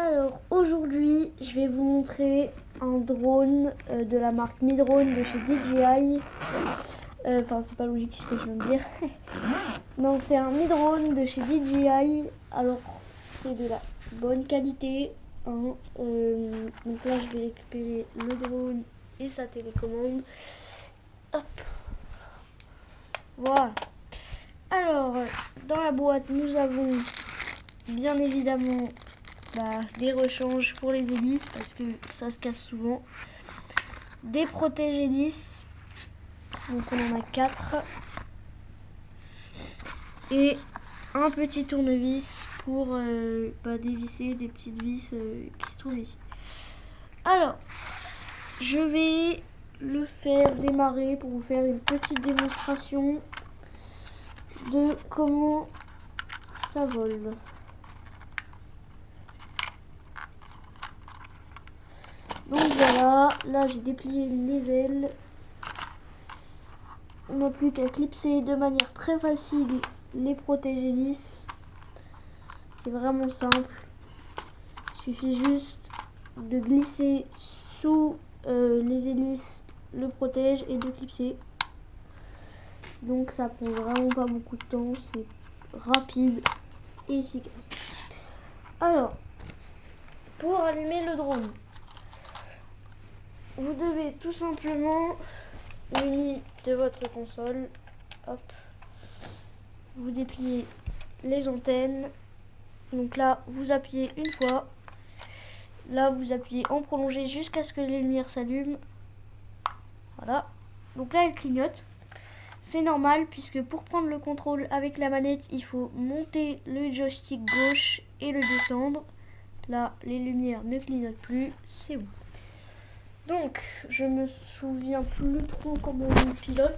Alors aujourd'hui je vais vous montrer un drone de la marque Mi-Drone de chez DJI. Enfin c'est pas logique ce que je viens de dire. Non, c'est un Mi-Drone de chez DJI. Alors c'est de la bonne qualité, hein. Donc là je vais récupérer le drone et sa télécommande. Hop. Voilà. Alors dans la boîte nous avons bien évidemment des rechanges pour les hélices parce que ça se casse souvent, des protèges hélices, donc on en a 4, et un petit tournevis pour dévisser des petites vis qui se trouvent ici. Alors je vais le faire démarrer pour vous faire une petite démonstration de comment ça vole. Donc voilà, là j'ai déplié les ailes. On n'a plus qu'à clipser de manière très facile les protèges hélices. C'est vraiment simple. Il suffit juste de glisser sous les hélices le protège et de clipser. Donc ça prend vraiment pas beaucoup de temps, c'est rapide et efficace. Alors, pour allumer le drone, vous devez tout simplement, muni de votre console, hop, vous dépliez les antennes. Donc là, vous appuyez une fois. Là, vous appuyez en prolongé jusqu'à ce que les lumières s'allument. Voilà. Donc là, elle clignote. C'est normal puisque pour prendre le contrôle avec la manette, il faut monter le joystick gauche et le descendre. Là, les lumières ne clignotent plus. C'est bon. Donc, je me souviens plus trop comment on pilote.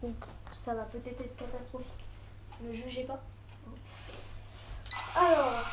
Donc, ça va peut-être être catastrophique. Ne jugez pas. Alors...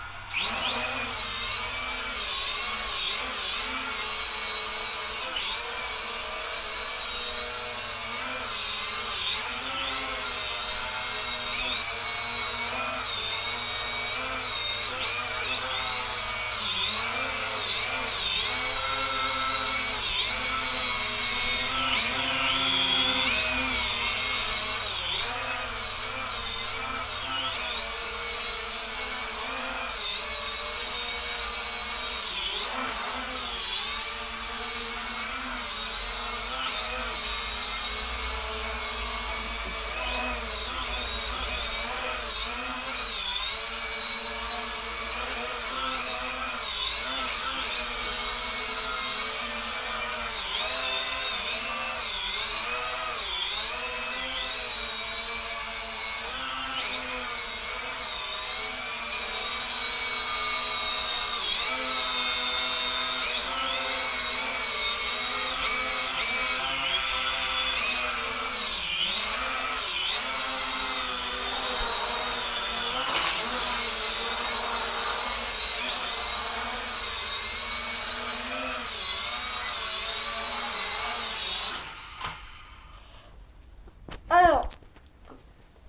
Alors,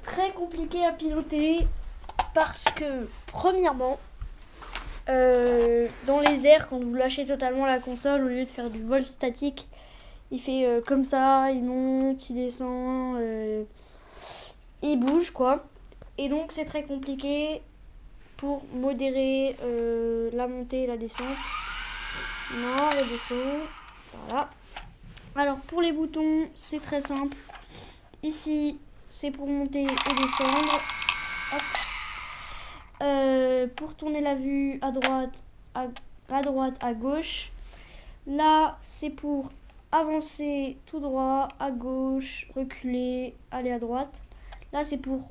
très compliqué à piloter parce que, premièrement, dans les airs, quand vous lâchez totalement la console, au lieu de faire du vol statique, il fait comme ça, il monte, il descend, il bouge quoi. Et donc c'est très compliqué pour modérer la montée et la descente. Non, la descente, voilà. Alors pour les boutons, c'est très simple. Ici, c'est pour monter et descendre. Hop. Pour tourner la vue à droite, à gauche. Là, c'est pour avancer tout droit, à gauche, reculer, aller à droite. Là, c'est pour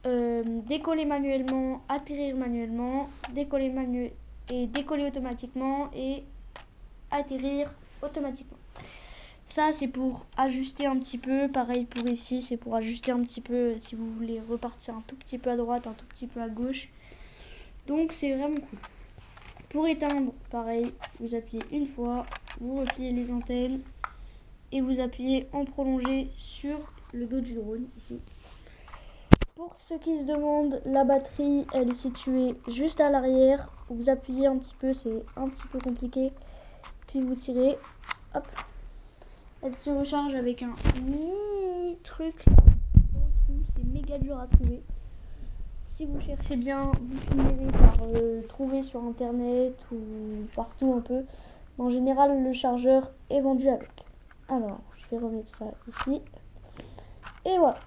décoller manuellement, atterrir manuellement, décoller automatiquement et atterrir automatiquement. Ça, c'est pour ajuster un petit peu. Pareil pour ici, c'est pour ajuster un petit peu si vous voulez repartir un tout petit peu à droite, un tout petit peu à gauche. Donc, c'est vraiment cool. Pour éteindre, pareil, vous appuyez une fois, vous repliez les antennes et vous appuyez en prolongé sur le dos du drone, ici. Pour ceux qui se demandent, la batterie, elle est située juste à l'arrière. Vous appuyez un petit peu, c'est un petit peu compliqué. Puis vous tirez, hop. Elle se recharge avec un mini truc là, dans le trou. C'est méga dur à trouver. Si vous cherchez bien, vous finirez par trouver sur internet ou partout un peu. En général, le chargeur est vendu avec. Alors, je vais remettre ça ici. Et voilà.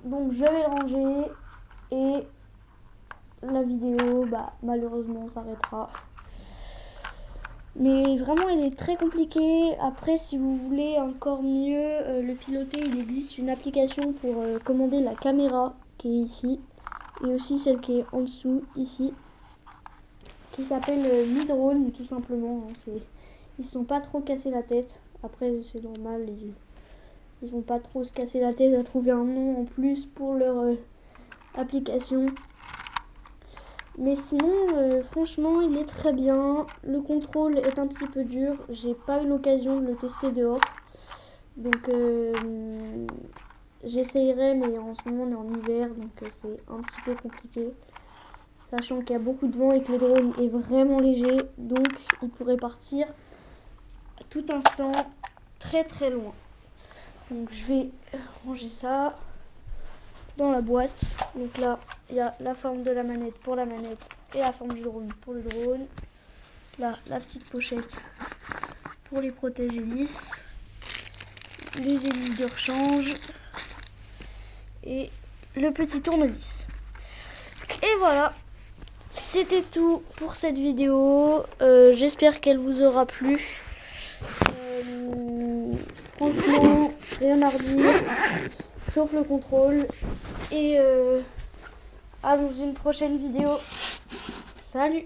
Donc je vais le ranger et la vidéo, malheureusement, s'arrêtera. Mais vraiment, il est très compliqué. Après, si vous voulez encore mieux le piloter, il existe une application pour commander la caméra qui est ici. Et aussi celle qui est en dessous, ici. Qui s'appelle Mi-Drone, tout simplement. Ils sont pas trop cassés la tête. Après, c'est normal. Ils vont pas trop se casser la tête à trouver un nom en plus pour leur application. Mais sinon, franchement, il est très bien. Le contrôle est un petit peu dur. J'ai pas eu l'occasion de le tester dehors. Donc, j'essayerai, mais en ce moment, on est en hiver. Donc, c'est un petit peu compliqué. Sachant qu'il y a beaucoup de vent et que le drone est vraiment léger. Donc, il pourrait partir à tout instant très très loin. Donc, je vais ranger ça dans la boîte. Donc là, il y a la forme de la manette pour la manette et la forme du drone pour le drone. Là, la petite pochette pour les protèges hélices, les hélices de rechange et le petit tournevis. Et voilà, c'était tout pour cette vidéo. J'espère qu'elle vous aura plu. Franchement, rien à redire, sauf le contrôle. Et à dans une prochaine vidéo. Salut!